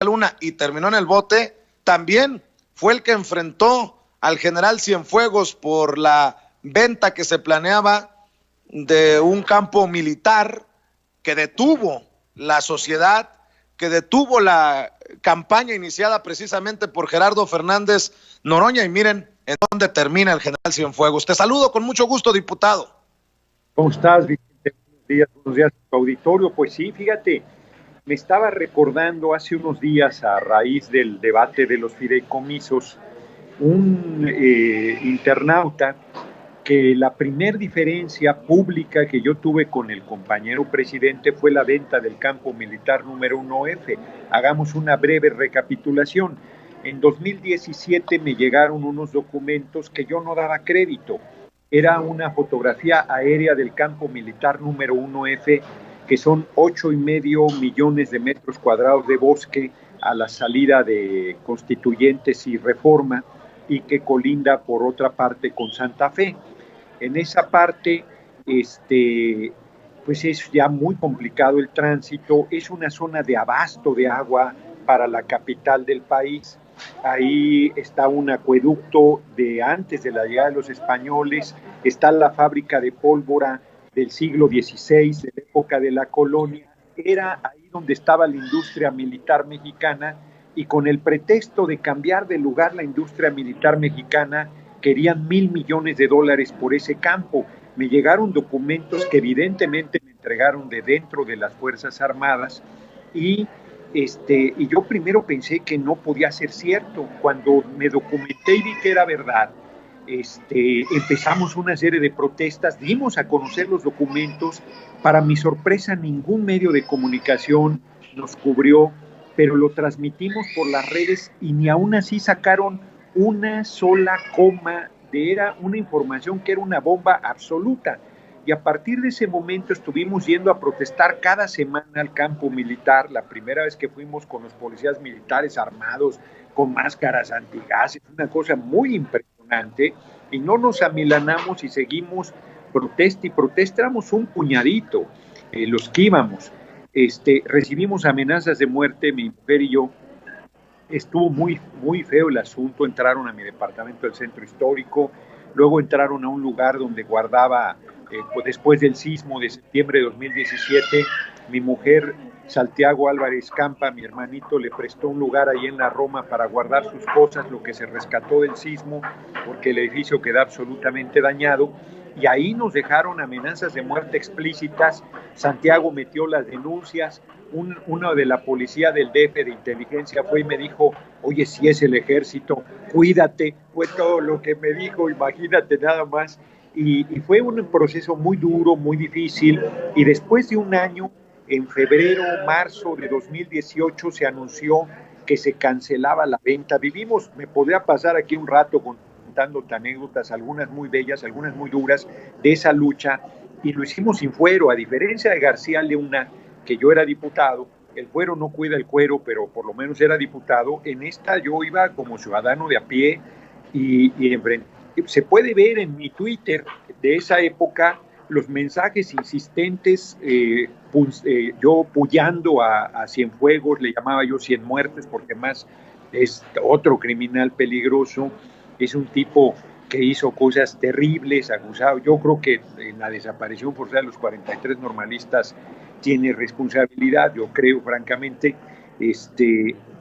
Luna y terminó en el bote, también fue el que enfrentó al general Cienfuegos por la venta que se planeaba de un campo militar que detuvo la sociedad, que detuvo la campaña iniciada precisamente por Gerardo Fernández Noroña. Y miren en dónde termina el general Cienfuegos. Te saludo con mucho gusto, diputado. ¿Cómo estás, Vicente? Buenos días a tu auditorio. Pues sí, fíjate, me estaba recordando hace unos días, a raíz del debate de los fideicomisos, un internauta, que la primer diferencia pública que yo tuve con el compañero presidente fue la venta del campo militar número 1F. Hagamos una breve recapitulación. En 2017 me llegaron unos documentos que yo no daba crédito. Era una fotografía aérea del campo militar número 1F, que son 8,5 millones de metros cuadrados de bosque a la salida de Constituyentes y Reforma, y que colinda por otra parte con Santa Fe. En esa parte, pues es ya muy complicado el tránsito, es una zona de abasto de agua para la capital del país. Ahí está un acueducto de antes de la llegada de los españoles, está la fábrica de pólvora del siglo XVI, de la época de la colonia. Era ahí donde estaba la industria militar mexicana, y con el pretexto de cambiar de lugar la industria militar mexicana, querían $1,000 millones por ese campo. Me llegaron documentos que evidentemente me entregaron de dentro de las Fuerzas Armadas, y yo primero pensé que no podía ser cierto. Cuando me documenté y vi que era verdad, empezamos una serie de protestas, dimos a conocer los documentos. Para mi sorpresa, ningún medio de comunicación nos cubrió, pero lo transmitimos por las redes y ni aún así sacaron una sola coma era una información que era una bomba absoluta. Y a partir de ese momento estuvimos yendo a protestar cada semana al campo militar. La primera vez que fuimos con los policías militares armados, con máscaras antigases, una cosa muy impresionante, y no nos amilanamos y seguimos protesta y protesta. Éramos un puñadito los que íbamos. Recibimos amenazas de muerte, mi mujer y yo. Estuvo muy, muy feo el asunto. Entraron a mi departamento del centro histórico, luego entraron a un lugar donde guardaba, después del sismo de septiembre de 2017, mi mujer, Santiago Álvarez Campa, mi hermanito, le prestó un lugar ahí en la Roma para guardar sus cosas, lo que se rescató del sismo, porque el edificio quedó absolutamente dañado. Y ahí nos dejaron amenazas de muerte explícitas. Santiago metió las denuncias. Uno de la policía del DF de inteligencia fue y me dijo: oye, si es el ejército, cuídate. Fue todo lo que me dijo, imagínate nada más. Y fue un proceso muy duro, muy difícil. Y después de un año, en febrero, marzo de 2018, se anunció que se cancelaba la venta. Vivimos, me podría pasar aquí un rato contando anécdotas, algunas muy bellas, algunas muy duras, de esa lucha, y lo hicimos sin fuero. A diferencia de García Luna, que yo era diputado, el fuero no cuida el cuero, pero por lo menos era diputado. En esta yo iba como ciudadano de a pie, y se puede ver en mi Twitter de esa época los mensajes insistentes, yo puyando a Cienfuegos, le llamaba yo Cien Muertes, porque más es otro criminal peligroso, es un tipo que hizo cosas terribles, acusado. Yo creo que en la desaparición forzada de los 43 normalistas tiene responsabilidad, yo creo francamente,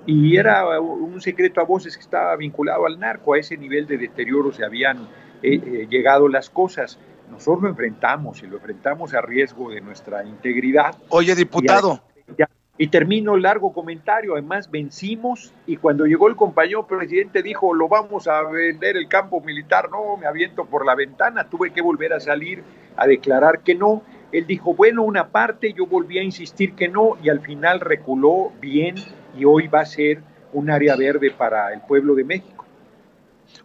y era un secreto a voces que estaba vinculado al narco. A ese nivel de deterioro se habían llegado las cosas. Nosotros lo enfrentamos, y lo enfrentamos a riesgo de nuestra integridad. Oye, diputado. Y termino el largo comentario. Además, vencimos, y cuando llegó el compañero presidente dijo: lo vamos a vender el campo militar. No, me aviento por la ventana. Tuve que volver a salir a declarar que no. Él dijo, bueno, una parte. Yo volví a insistir que no, y al final reculó bien, y hoy va a ser un área verde para el pueblo de México.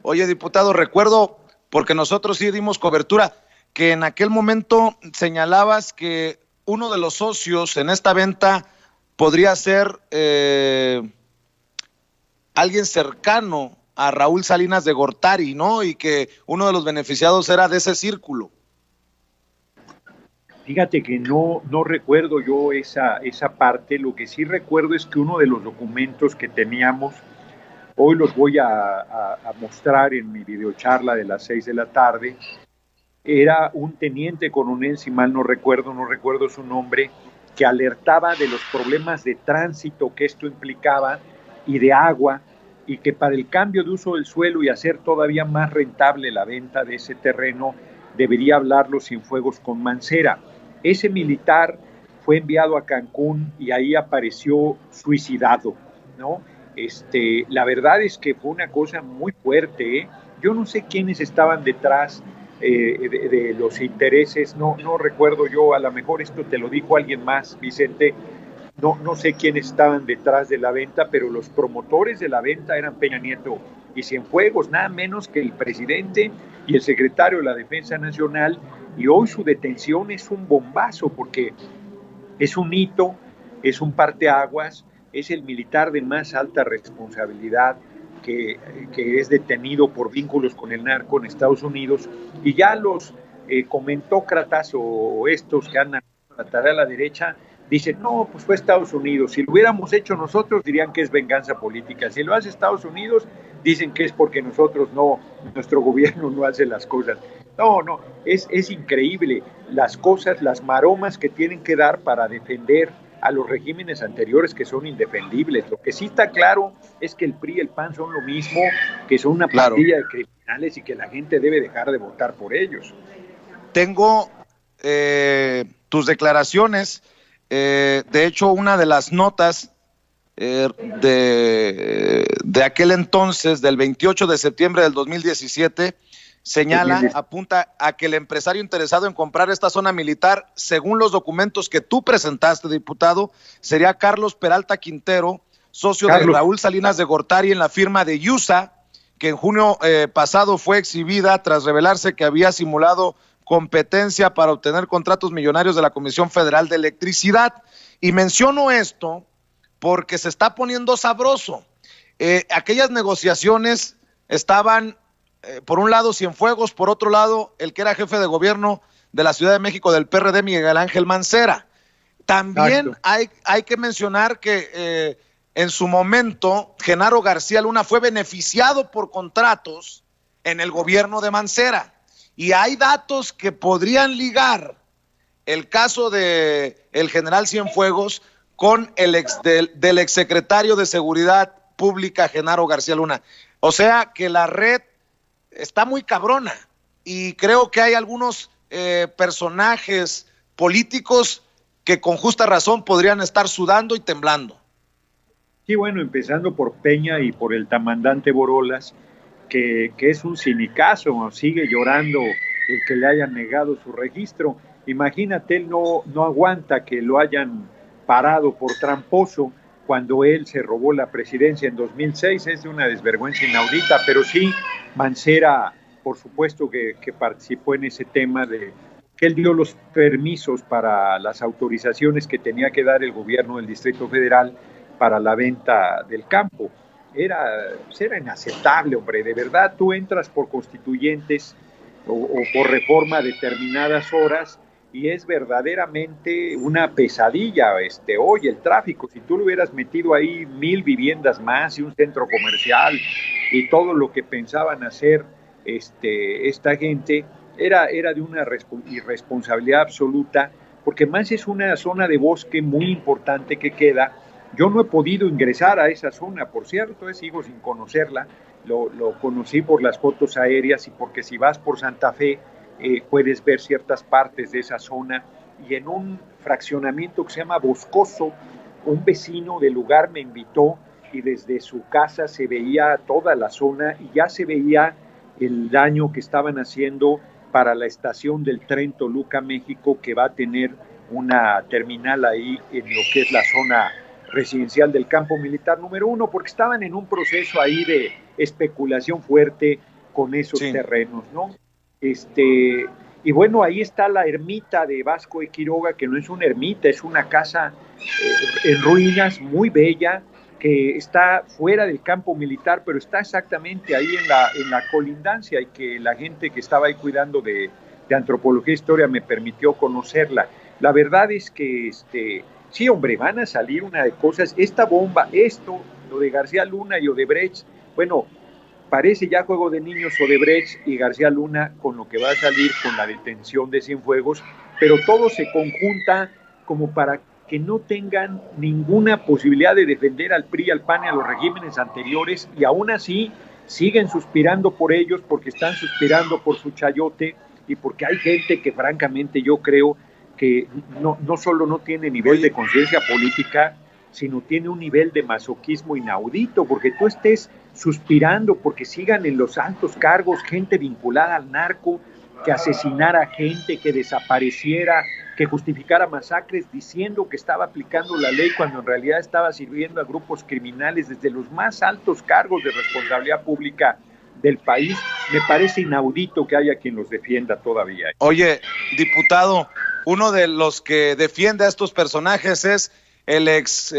Oye, diputado, recuerdo, porque nosotros sí dimos cobertura, que en aquel momento señalabas que uno de los socios en esta venta podría ser alguien cercano a Raúl Salinas de Gortari, ¿no? Y que uno de los beneficiados era de ese círculo. Fíjate que no recuerdo yo esa parte. Lo que sí recuerdo es que uno de los documentos que teníamos, hoy los voy a mostrar en mi videocharla de las 6 de la tarde, era un teniente coronel, si mal no recuerdo su nombre, que alertaba de los problemas de tránsito que esto implicaba y de agua, y que para el cambio de uso del suelo y hacer todavía más rentable la venta de ese terreno, debería hablarlo Cienfuegos con Mancera. Ese militar fue enviado a Cancún y ahí apareció suicidado, ¿no? La verdad es que fue una cosa muy fuerte, ¿eh? Yo no sé quiénes estaban detrás de los intereses, no recuerdo yo, a lo mejor esto te lo dijo alguien más, Vicente, no sé quiénes estaban detrás de la venta, pero los promotores de la venta eran Peña Nieto y Cienfuegos, nada menos que el presidente y el secretario de la Defensa Nacional, y hoy su detención es un bombazo porque es un hito, es un parteaguas, es el militar de más alta responsabilidad que es detenido por vínculos con el narco en Estados Unidos, y ya los comentócratas o estos que andan a la tarea a la derecha dicen, no, pues fue Estados Unidos, si lo hubiéramos hecho nosotros dirían que es venganza política, si lo hace Estados Unidos dicen que es porque nosotros no, nuestro gobierno no hace las cosas. No, es increíble las cosas, las maromas que tienen que dar para defender a los regímenes anteriores que son indefendibles. Lo que sí está claro es que el PRI y el PAN son lo mismo, que son una pandilla de criminales y que la gente debe dejar de votar por ellos. Tengo tus declaraciones, de hecho una de las notas de aquel entonces, del 28 de septiembre del 2017, señala, apunta a que el empresario interesado en comprar esta zona militar, según los documentos que tú presentaste, diputado, sería Carlos Peralta Quintero, socio de Raúl Salinas de Gortari en la firma de IUSA, que en junio pasado fue exhibida tras revelarse que había simulado competencia para obtener contratos millonarios de la Comisión Federal de Electricidad. Y menciono esto porque se está poniendo sabroso. Aquellas negociaciones estaban, por un lado Cienfuegos, por otro lado el que era jefe de gobierno de la Ciudad de México del PRD, Miguel Ángel Mancera. También hay que mencionar que en su momento Genaro García Luna fue beneficiado por contratos en el gobierno de Mancera, y hay datos que podrían ligar el caso de el general Cienfuegos con el del exsecretario de Seguridad Pública, Genaro García Luna. O sea que la red está muy cabrona, y creo que hay algunos personajes políticos que con justa razón podrían estar sudando y temblando. Sí, bueno, empezando por Peña y por el tamandante Borolas, que es un sinicazo, sigue llorando el que le hayan negado su registro. Imagínate, él no aguanta que lo hayan parado por tramposo cuando él se robó la presidencia en 2006, es de una desvergüenza inaudita, pero sí, Mancera, por supuesto que participó en ese tema de que él dio los permisos para las autorizaciones que tenía que dar el gobierno del Distrito Federal para la venta del campo. Era inaceptable, hombre, de verdad, tú entras por constituyentes o por reforma a determinadas horas y es verdaderamente una pesadilla. Hoy el tráfico, si tú le hubieras metido ahí 1,000 viviendas más y un centro comercial y todo lo que pensaban hacer esta gente, era de una irresponsabilidad absoluta, porque más es una zona de bosque muy importante que queda. Yo no he podido ingresar a esa zona, por cierto, sigo sin conocerla, lo conocí por las fotos aéreas y porque si vas por Santa Fe puedes ver ciertas partes de esa zona, y en un fraccionamiento que se llama Boscoso, un vecino del lugar me invitó y desde su casa se veía toda la zona y ya se veía el daño que estaban haciendo para la estación del tren Toluca, México, que va a tener una terminal ahí en lo que es la zona residencial del campo militar número 1, porque estaban en un proceso ahí de especulación fuerte con esos terrenos, ¿no? Y bueno, ahí está la ermita de Vasco de Quiroga, que no es una ermita, es una casa en ruinas, muy bella, que está fuera del campo militar, pero está exactamente ahí en la colindancia, y que la gente que estaba ahí cuidando de antropología e historia me permitió conocerla. La verdad es que, sí, hombre, van a salir una de cosas, esta bomba, lo de García Luna y Odebrecht, bueno, parece ya juego de niños Odebrecht y García Luna con lo que va a salir con la detención de Cienfuegos, pero todo se conjunta como para que no tengan ninguna posibilidad de defender al PRI, al PAN y a los regímenes anteriores, y aún así siguen suspirando por ellos porque están suspirando por su chayote y porque hay gente que francamente yo creo que no solo no tiene nivel de conciencia política, sino tiene un nivel de masoquismo inaudito, porque tú estés suspirando porque sigan en los altos cargos gente vinculada al narco, que asesinara gente, que desapareciera, que justificara masacres diciendo que estaba aplicando la ley cuando en realidad estaba sirviendo a grupos criminales desde los más altos cargos de responsabilidad pública del país. Me parece inaudito que haya quien los defienda todavía. Oye, diputado, uno de los que defiende a estos personajes es el ex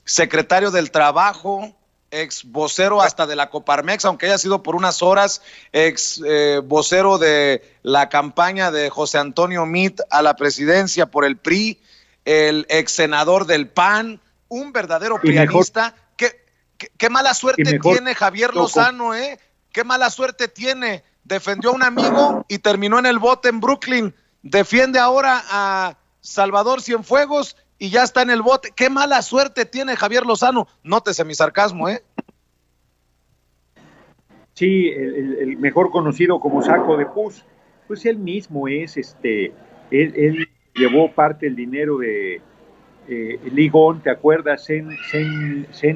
secretario del Trabajo, ex vocero hasta de la Coparmex, aunque haya sido por unas horas, ex vocero de la campaña de José Antonio Meade a la presidencia por el PRI, el ex senador del PAN, un verdadero prianista. ¿Qué mala suerte tiene Javier Lozano, eh? Qué mala suerte tiene. Defendió a un amigo y terminó en el bote en Brooklyn. Defiende ahora a Salvador Cienfuegos y ya está en el bote. Qué mala suerte tiene Javier Lozano. Nótese mi sarcasmo, ¿eh? Sí, el mejor conocido como Saco de Pus, pues él mismo es, él llevó parte del dinero de Ligón, ¿te acuerdas? Sen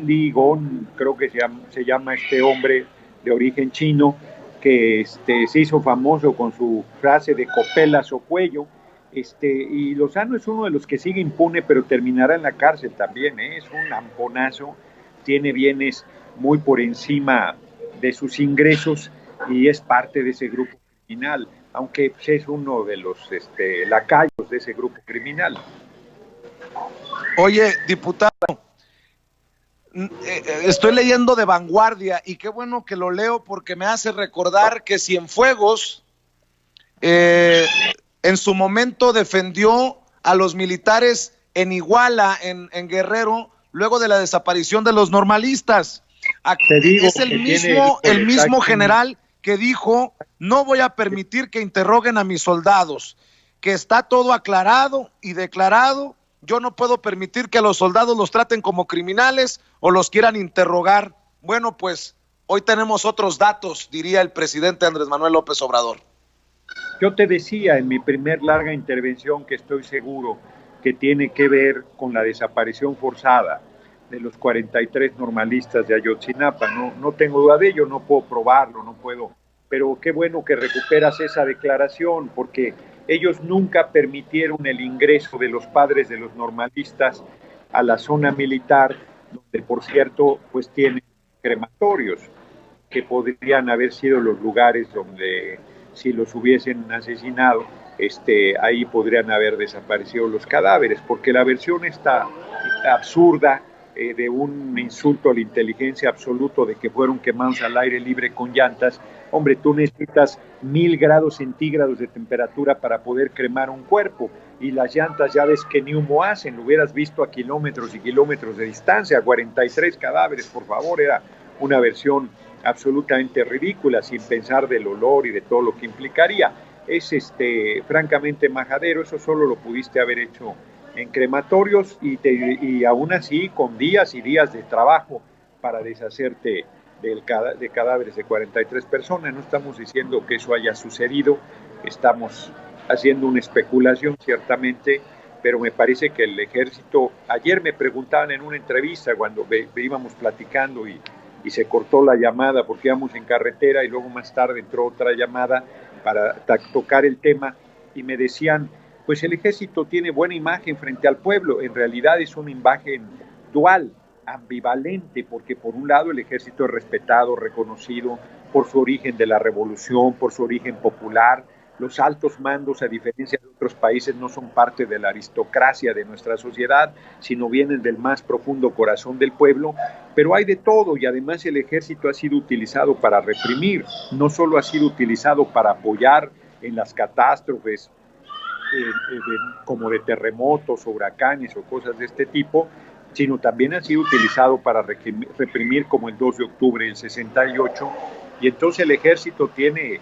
Ligón, creo que se llama este hombre de origen chino, que se hizo famoso con su frase de copelas o cuello. Y Lozano es uno de los que sigue impune, pero terminará en la cárcel también, ¿eh? Es un lamponazo, tiene bienes muy por encima de sus ingresos y es parte de ese grupo criminal, aunque es uno de los lacayos de ese grupo criminal. Oye, diputado, estoy leyendo de Vanguardia y qué bueno que lo leo porque me hace recordar que Cienfuegos en su momento defendió a los militares en Iguala, en Guerrero, luego de la desaparición de los normalistas. Es el mismo general que dijo: no voy a permitir que interroguen a mis soldados, que está todo aclarado y declarado. Yo no puedo permitir que a los soldados los traten como criminales o los quieran interrogar. Bueno, pues hoy tenemos otros datos, diría el presidente Andrés Manuel López Obrador. Yo te decía en mi primer larga intervención que estoy seguro que tiene que ver con la desaparición forzada de los 43 normalistas de Ayotzinapa. No tengo duda de ello, no puedo probarlo, no puedo, pero qué bueno que recuperas esa declaración, porque ellos nunca permitieron el ingreso de los padres de los normalistas a la zona militar, donde por cierto pues tienen crematorios, que podrían haber sido los lugares donde si los hubiesen asesinado, ahí podrían haber desaparecido los cadáveres, porque la versión está absurda de un insulto a la inteligencia absoluto de que fueron quemados al aire libre con llantas. Hombre, tú necesitas 1000 grados centígrados de temperatura para poder cremar un cuerpo, y las llantas ya ves que ni humo hacen, lo hubieras visto a kilómetros y kilómetros de distancia. 43 cadáveres, por favor, era una versión absolutamente ridícula, sin pensar del olor y de todo lo que implicaría. Es francamente majadero, eso solo lo pudiste haber hecho en crematorios y aún así con días y días de trabajo para deshacerte de cadáveres de 43 personas. No estamos diciendo que eso haya sucedido, estamos haciendo una especulación ciertamente, pero me parece que el ejército, ayer me preguntaban en una entrevista cuando íbamos platicando y se cortó la llamada porque íbamos en carretera y luego más tarde entró otra llamada para tocar el tema y me decían, pues el ejército tiene buena imagen frente al pueblo. En realidad es una imagen dual, ambivalente, porque por un lado el ejército es respetado, reconocido por su origen de la revolución, por su origen popular. Los altos mandos, a diferencia de otros países, no son parte de la aristocracia de nuestra sociedad, sino vienen del más profundo corazón del pueblo, pero hay de todo, y además el ejército ha sido utilizado para reprimir, no solo ha sido utilizado para apoyar en las catástrofes como de terremotos, huracanes o cosas de este tipo, sino también ha sido utilizado para reprimir, como el 2 de octubre del 68, y entonces el ejército tiene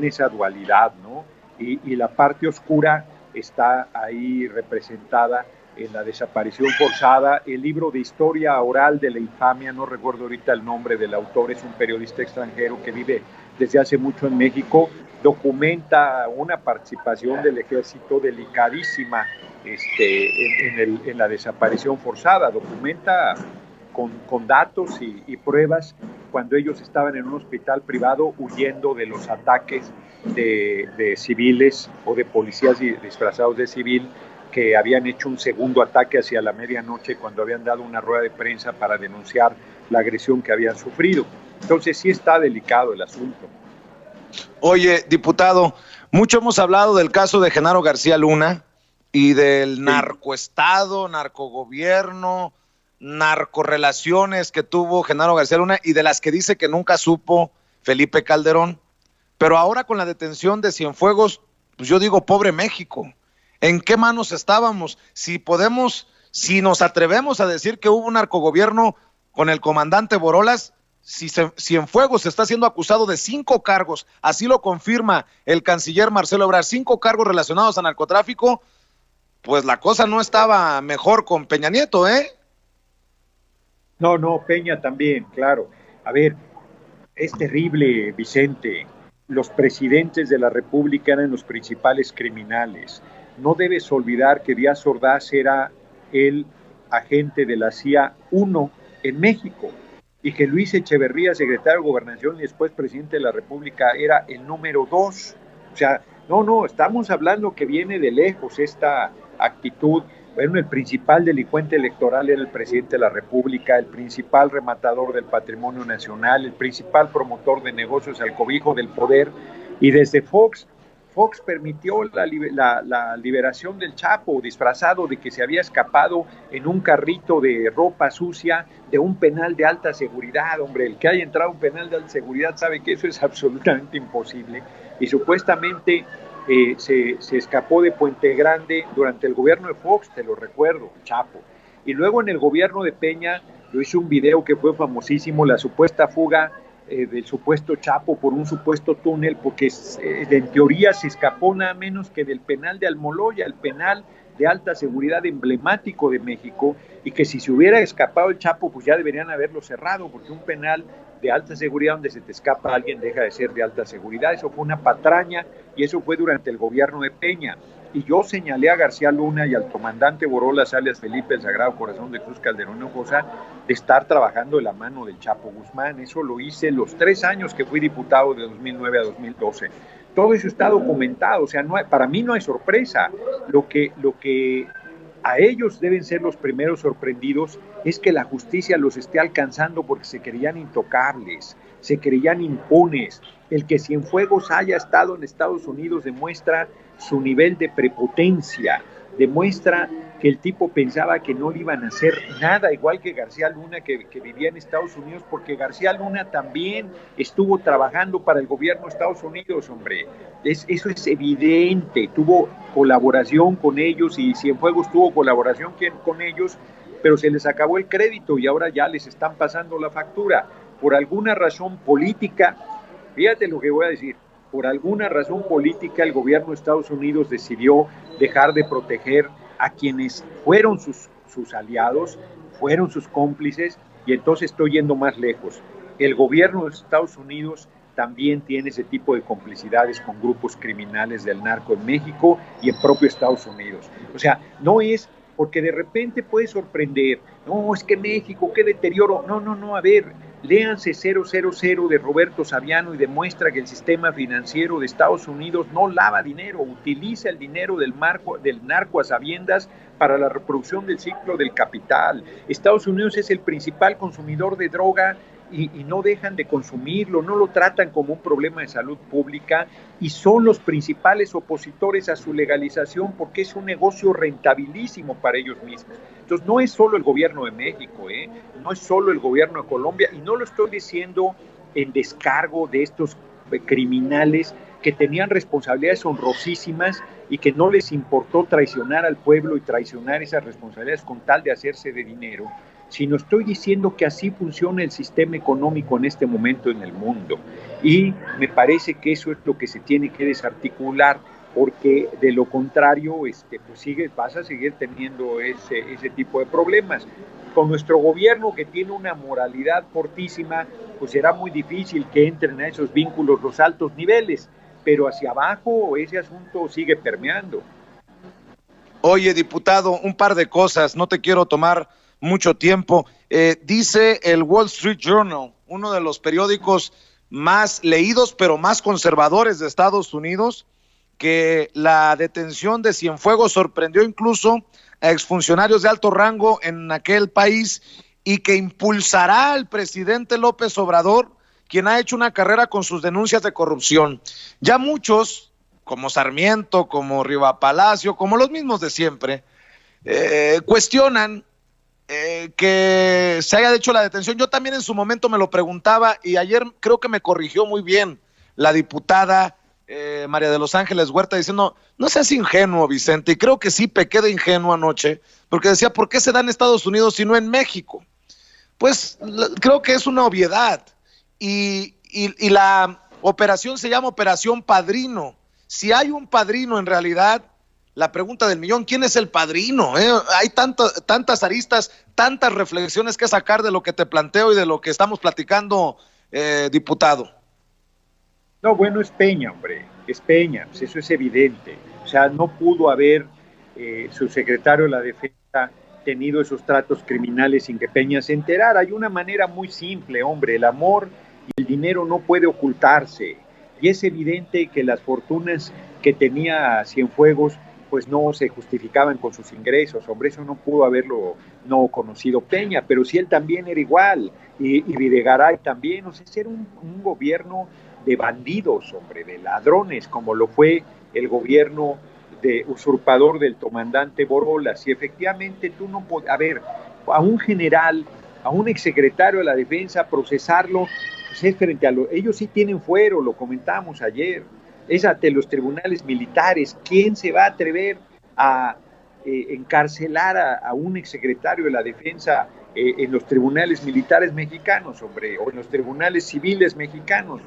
esa dualidad, ¿no? Y la parte oscura está ahí representada en la desaparición forzada. El libro de historia oral de la infamia, no recuerdo ahorita el nombre del autor, es un periodista extranjero que vive desde hace mucho en México, documenta una participación del ejército delicadísima en la desaparición forzada, documenta con datos y pruebas cuando ellos estaban en un hospital privado huyendo de los ataques de civiles o de policías disfrazados de civil que habían hecho un segundo ataque hacia la medianoche cuando habían dado una rueda de prensa para denunciar la agresión que habían sufrido. Entonces sí está delicado el asunto. Oye, diputado, mucho hemos hablado del caso de Genaro García Luna y del narcoestado, narcogobierno, narcorrelaciones que tuvo Genaro García Luna y de las que dice que nunca supo Felipe Calderón. Pero ahora con la detención de Cienfuegos, pues yo digo, pobre México. ¿En qué manos estábamos? Si nos atrevemos a decir que hubo un narcogobierno con el comandante Borolas, si Cienfuegos está siendo acusado de 5 cargos, así lo confirma el canciller Marcelo Ebrard, 5 cargos relacionados a narcotráfico, pues la cosa no estaba mejor con Peña Nieto, ¿eh? No, Peña también, claro. A ver, es terrible, Vicente. Los presidentes de la República eran los principales criminales. No debes olvidar que Díaz Ordaz era el agente de la CIA 1 en México y que Luis Echeverría, secretario de Gobernación y después presidente de la República, era el número 2. O sea, no, estamos hablando que viene de lejos esta actitud. Bueno, el principal delincuente electoral era el presidente de la República, el principal rematador del patrimonio nacional, el principal promotor de negocios al cobijo del poder, y desde Fox permitió la liberación del Chapo, disfrazado de que se había escapado en un carrito de ropa sucia de un penal de alta seguridad. Hombre, el que haya entrado a un penal de alta seguridad sabe que eso es absolutamente imposible, y supuestamente se escapó de Puente Grande durante el gobierno de Fox, te lo recuerdo, Chapo. Y luego en el gobierno de Peña, yo hice un video que fue famosísimo, la supuesta fuga del supuesto Chapo por un supuesto túnel, porque en teoría se escapó nada menos que del penal de Almoloya, el penal de alta seguridad emblemático de México, y que si se hubiera escapado el Chapo, pues ya deberían haberlo cerrado, porque un penal de alta seguridad donde se te escapa alguien deja de ser de alta seguridad. Eso fue una patraña, y eso fue durante el gobierno de Peña. Y yo señalé a García Luna y al comandante Borolas, alias Felipe el Sagrado Corazón de Cruz Calderón Hinojosa, de estar trabajando de la mano del Chapo Guzmán. Eso lo hice los 3 años que fui diputado, de 2009 a 2012. Todo eso está documentado, o sea, para mí no hay sorpresa. Lo que a ellos deben ser los primeros sorprendidos es que la justicia los esté alcanzando, porque se creían intocables, se creían impunes. El que Cienfuegos haya estado en Estados Unidos demuestra su nivel de prepotencia, demuestra que el tipo pensaba que no le iban a hacer nada, igual que García Luna, que vivía en Estados Unidos, porque García Luna también estuvo trabajando para el gobierno de Estados Unidos, hombre. Eso es evidente, tuvo colaboración con ellos, y Cienfuegos tuvo colaboración con ellos, pero se les acabó el crédito y ahora ya les están pasando la factura. Por alguna razón política, fíjate lo que voy a decir, por alguna razón política el gobierno de Estados Unidos decidió dejar de proteger a quienes fueron sus aliados, fueron sus cómplices, y entonces estoy yendo más lejos. El gobierno de Estados Unidos también tiene ese tipo de complicidades con grupos criminales del narco en México y en propio Estados Unidos. O sea, no es porque de repente puede sorprender, no, es que México, qué deterioro, no, a ver, léanse 000 de Roberto Saviano y demuestra que el sistema financiero de Estados Unidos no lava dinero, utiliza el dinero del narco a sabiendas para la reproducción del ciclo del capital. Estados Unidos es el principal consumidor de droga y no dejan de consumirlo, no lo tratan como un problema de salud pública, y son los principales opositores a su legalización porque es un negocio rentabilísimo para ellos mismos. Entonces no es solo el gobierno de México, no es solo el gobierno de Colombia, y no lo estoy diciendo en descargo de criminales que tenían responsabilidades honrosísimas y que no les importó traicionar al pueblo y traicionar esas responsabilidades con tal de hacerse de dinero, sino estoy diciendo que así funciona el sistema económico en este momento en el mundo. Y me parece que eso es lo que se tiene que desarticular, porque de lo contrario pues vas a seguir teniendo ese tipo de problemas. Con nuestro gobierno, que tiene una moralidad fortísima, pues será muy difícil que entren a esos vínculos los altos niveles, pero hacia abajo ese asunto sigue permeando. Oye, diputado, un par de cosas, no te quiero tomar mucho tiempo. Dice el Wall Street Journal, uno de los periódicos más leídos pero más conservadores de Estados Unidos, que la detención de Cienfuegos sorprendió incluso a exfuncionarios de alto rango en aquel país y que impulsará al presidente López Obrador, quien ha hecho una carrera con sus denuncias de corrupción. Ya muchos, como Sarmiento, como Riva Palacio, como los mismos de siempre, cuestionan que se haya hecho la detención. Yo también en su momento me lo preguntaba y ayer creo que me corrigió muy bien la diputada María de los Ángeles Huerta, diciendo, no seas ingenuo, Vicente, y creo que sí pequé de ingenuo anoche, porque decía, ¿por qué se da en Estados Unidos y no en México? Pues creo que es una obviedad, y la operación se llama Operación Padrino. Si hay un padrino en realidad, la pregunta del millón, ¿quién es el padrino? Hay tantas aristas, tantas reflexiones que sacar de lo que te planteo y de lo que estamos platicando, diputado. No, bueno, es Peña, hombre, es Peña, pues eso es evidente. O sea, no pudo haber su secretario de la Defensa tenido esos tratos criminales sin que Peña se enterara. Hay una manera muy simple, hombre, el amor y el dinero no puede ocultarse. Y es evidente que las fortunas que tenía Cienfuegos pues no se justificaban con sus ingresos, hombre, eso no pudo haberlo no conocido Peña, pero sí él también era igual, y Videgaray también, o sea, era un gobierno de bandidos, hombre, de ladrones, como lo fue el gobierno de usurpador del comandante Borolas. Y efectivamente tú no puedes, a ver, a un general, a un exsecretario de la Defensa, procesarlo, pues es frente a ellos sí tienen fuero, lo comentamos ayer, es ante los tribunales militares. ¿Quién se va a atrever a encarcelar a un exsecretario de la Defensa en los tribunales militares mexicanos, hombre, o en los tribunales civiles mexicanos?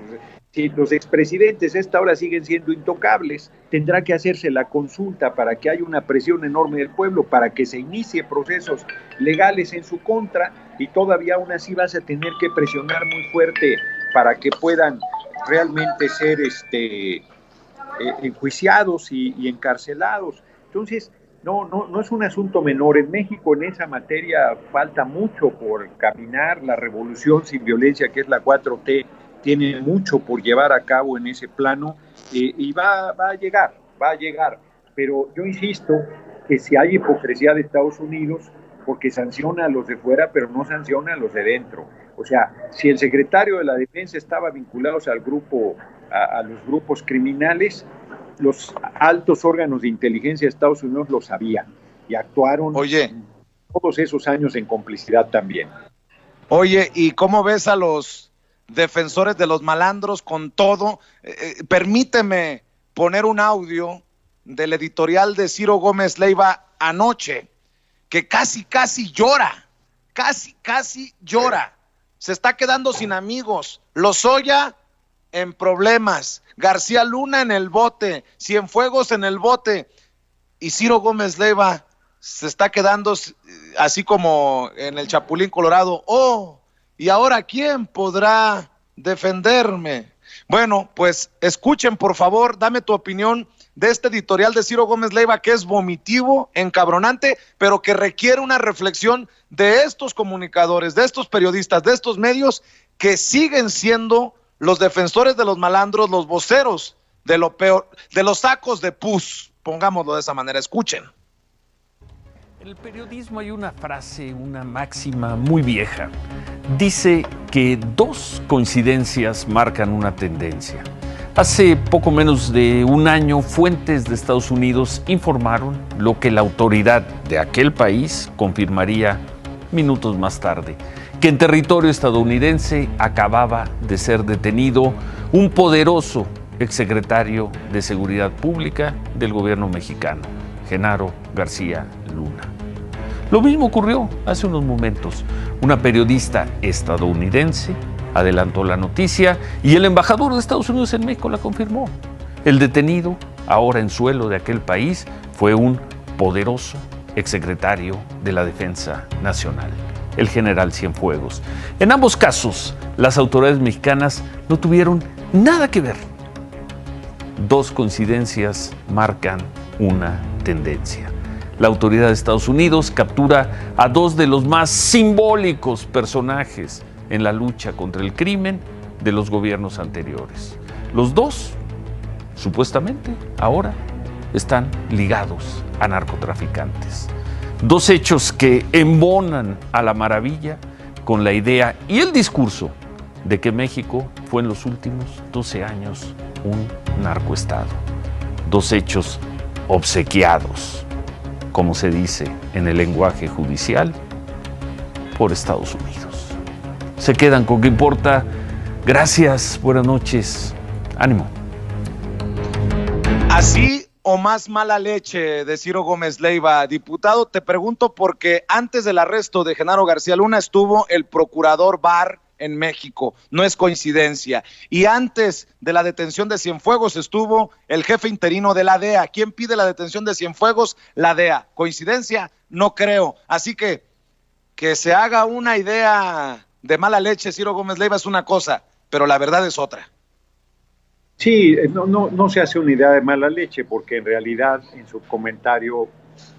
Si los expresidentes a esta hora siguen siendo intocables, tendrá que hacerse la consulta para que haya una presión enorme del pueblo, para que se inicie procesos legales en su contra, y todavía aún así vas a tener que presionar muy fuerte para que puedan realmente ser enjuiciados y encarcelados. Entonces, no es un asunto menor. En México en esa materia falta mucho por caminar. La revolución sin violencia, que es la 4T, tiene mucho por llevar a cabo en ese plano, y va a llegar, pero yo insisto que si hay hipocresía de Estados Unidos, porque sanciona a los de fuera, pero no sanciona a los de dentro. O sea, si el secretario de la Defensa estaba vinculado al grupo, a los grupos criminales, los altos órganos de inteligencia de Estados Unidos lo sabían y actuaron todos esos años en complicidad también. Oye, ¿y cómo ves a los defensores de los malandros con todo? Permíteme poner un audio del editorial de Ciro Gómez Leiva anoche, que casi llora, casi llora. Se está quedando sin amigos. Lozoya en problemas, García Luna en el bote, Cienfuegos en el bote, y Ciro Gómez Leiva se está quedando así como en el Chapulín Colorado. ¿Y ahora quién podrá defenderme? Bueno, pues escuchen, por favor, dame tu opinión de este editorial de Ciro Gómez Leiva, que es vomitivo, encabronante, pero que requiere una reflexión de estos comunicadores, de estos periodistas, de estos medios, que siguen siendo los defensores de los malandros, los voceros de lo peor, de los sacos de pus, pongámoslo de esa manera. Escuchen. En el periodismo hay una frase, una máxima muy vieja. Dice que dos coincidencias marcan una tendencia. Hace poco menos de un año, fuentes de Estados Unidos informaron lo que la autoridad de aquel país confirmaría minutos más tarde, que en territorio estadounidense acababa de ser detenido un poderoso exsecretario de Seguridad Pública del gobierno mexicano, Genaro García Luna. Lo mismo ocurrió hace unos momentos. Una periodista estadounidense adelantó la noticia y el embajador de Estados Unidos en México la confirmó. El detenido, ahora en suelo de aquel país, fue un poderoso exsecretario de la Defensa Nacional, el general Cienfuegos. En ambos casos, las autoridades mexicanas no tuvieron nada que ver. Dos coincidencias marcan una tendencia. La autoridad de Estados Unidos captura a dos de los más simbólicos personajes en la lucha contra el crimen de los gobiernos anteriores. Los dos, supuestamente, ahora están ligados a narcotraficantes. Dos hechos que embonan a la maravilla con la idea y el discurso de que México fue en los últimos 12 años un narcoestado. Dos hechos obsequiados, como se dice en el lenguaje judicial, por Estados Unidos. Se quedan con ¿Qué importa? Gracias, buenas noches, ánimo. Así o más mala leche de Ciro Gómez Leiva. Diputado, te pregunto porque antes del arresto de Genaro García Luna estuvo el procurador Barr en México, no es coincidencia. Y antes de la detención de Cienfuegos estuvo el jefe interino de la DEA. ¿Quién pide la detención de Cienfuegos? La DEA. ¿Coincidencia? No creo. Así que se haga una idea de mala leche Ciro Gómez Leiva es una cosa, pero la verdad es otra. Sí, no se hace una idea de mala leche, porque en realidad en su comentario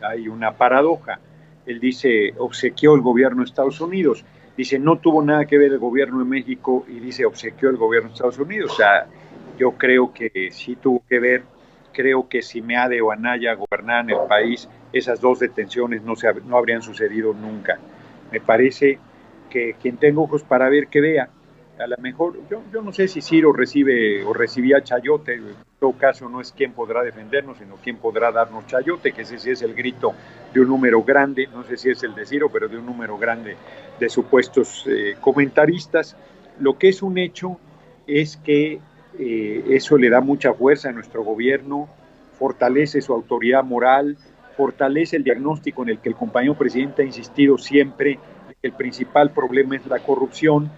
hay una paradoja. Él dice, obsequió el gobierno de Estados Unidos. Dice, no tuvo nada que ver el gobierno de México, y dice, obsequió el gobierno de Estados Unidos. O sea, yo creo que sí tuvo que ver. Creo que si Meade o Anaya gobernaran el país, esas dos detenciones no habrían sucedido nunca. Me parece que quien tenga ojos para ver, que vea. A lo mejor, yo no sé si Ciro recibe o recibía chayote. En todo caso, no es quién podrá defendernos, sino quién podrá darnos chayote, que ese sí es el grito de un número grande, no sé si es el de Ciro, pero de un número grande de supuestos comentaristas. Lo que es un hecho es que eso le da mucha fuerza a nuestro gobierno, fortalece su autoridad moral, fortalece el diagnóstico en el que el compañero presidente ha insistido siempre, que el principal problema es la corrupción,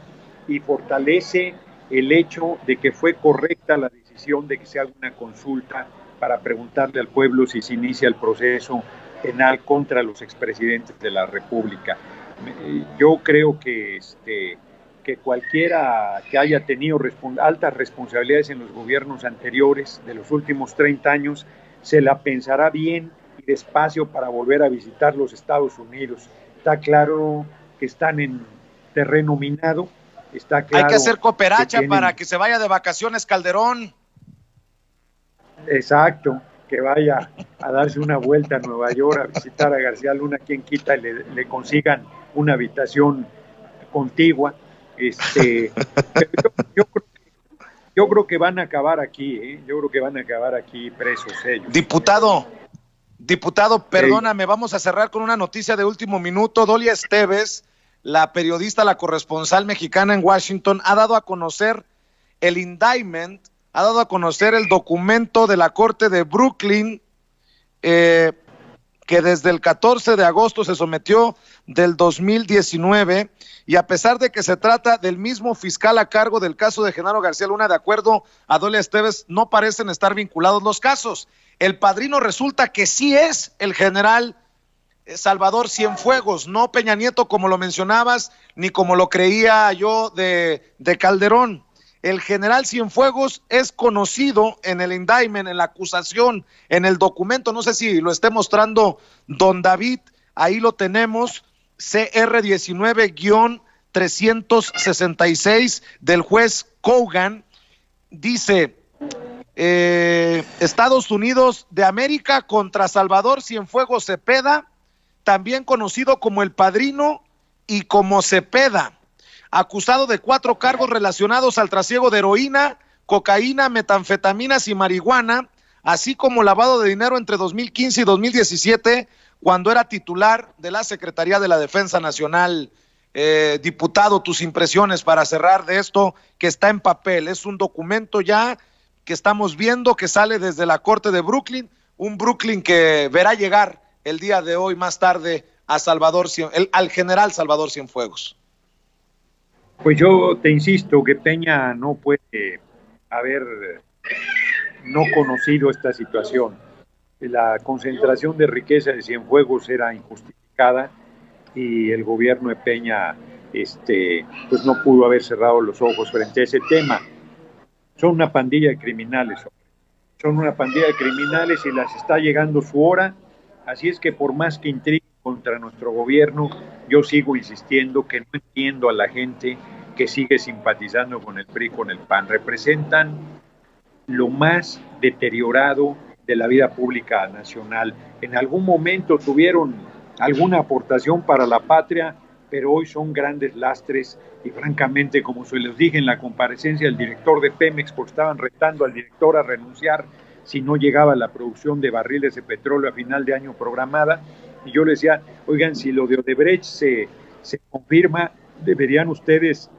y fortalece el hecho de que fue correcta la decisión de que se haga una consulta para preguntarle al pueblo si se inicia el proceso penal contra los expresidentes de la República. Yo creo que cualquiera que haya tenido altas responsabilidades en los gobiernos anteriores de los últimos 30 años se la pensará bien y despacio para volver a visitar los Estados Unidos. Está claro que están en terreno minado. Está claro. Hay que hacer cooperacha para que se vaya de vacaciones Calderón. Exacto, que vaya a darse una vuelta a Nueva York a visitar a García Luna, quien quita y le consigan una habitación contigua. Yo creo que van a acabar aquí, yo creo que van a acabar aquí presos ellos. Diputado, perdóname, vamos a cerrar con una noticia de último minuto. Dolia Esteves, la periodista, la corresponsal mexicana en Washington, ha dado a conocer el indictment, ha dado a conocer el documento de la Corte de Brooklyn, que desde el 14 de agosto se sometió del 2019, y a pesar de que se trata del mismo fiscal a cargo del caso de Genaro García Luna, de acuerdo a Dolia Esteves, no parecen estar vinculados los casos. El padrino resulta que sí es el general Salvador Cienfuegos, no Peña Nieto, como lo mencionabas, ni como lo creía yo de Calderón. El general Cienfuegos es conocido en el indictment, en la acusación, en el documento, no sé si lo esté mostrando don David, ahí lo tenemos, CR 19-366 del juez Kogan, dice, Estados Unidos de América contra Salvador Cienfuegos Cepeda, también conocido como El Padrino y como Cepeda, acusado de 4 cargos relacionados al trasiego de heroína, cocaína, metanfetaminas y marihuana, así como lavado de dinero entre 2015 y 2017, cuando era titular de la Secretaría de la Defensa Nacional. diputado, tus impresiones para cerrar de esto que está en papel. Es un documento ya que estamos viendo que sale desde la Corte de Brooklyn, un Brooklyn que verá llegar el día de hoy más tarde a al general Salvador Cienfuegos. Pues yo te insisto que Peña no puede haber no conocido esta situación. La concentración de riqueza de Cienfuegos era injustificada y el gobierno de Peña pues no pudo haber cerrado los ojos frente a ese tema. Son una pandilla de criminales, son una pandilla de criminales y les está llegando su hora, así es que por más que intriguen contra nuestro gobierno, yo sigo insistiendo que no entiendo a la gente que sigue simpatizando con el PRI, con el PAN. Representan lo más deteriorado de la vida pública nacional. En algún momento tuvieron alguna aportación para la patria, pero hoy son grandes lastres y francamente, como se les dije en la comparecencia del director de Pemex, porque estaban retando al director a renunciar si no llegaba la producción de barriles de petróleo a final de año programada, y yo les decía, oigan, si lo de Odebrecht se confirma, deberían ustedes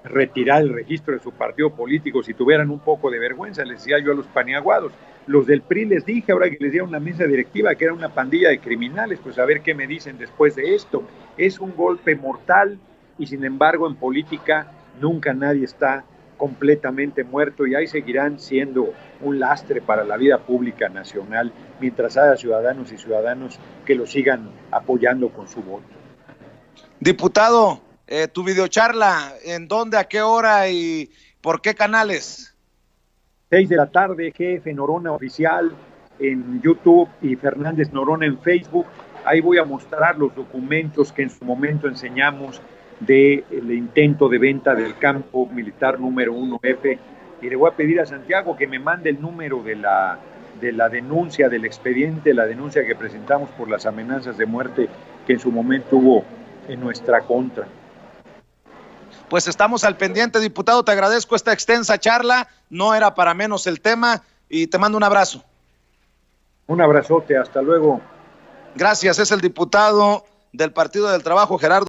retirar el registro de su partido político si tuvieran un poco de vergüenza, les decía yo a los paniaguados. Los del PRI les dije, ahora que les dieron una mesa directiva, que era una pandilla de criminales, pues a ver qué me dicen después de esto. Es un golpe mortal y sin embargo en política nunca nadie está completamente muerto y ahí seguirán siendo un lastre para la vida pública nacional mientras haya ciudadanos y ciudadanos que lo sigan apoyando con su voto. Diputado, tu videocharla, ¿en dónde, a qué hora y por qué canales? 6 de la tarde, GF Norona Oficial en YouTube y Fernández Norona en Facebook. Ahí voy a mostrar los documentos que en su momento enseñamos del intento de venta del campo militar número 1F. Y le voy a pedir a Santiago que me mande el número de la denuncia, del expediente, la denuncia que presentamos por las amenazas de muerte que en su momento hubo en nuestra contra. Pues estamos al pendiente, diputado, te agradezco esta extensa charla, no era para menos el tema y te mando un abrazo. Un abrazote, hasta luego. Gracias, es el diputado del Partido del Trabajo, Gerardo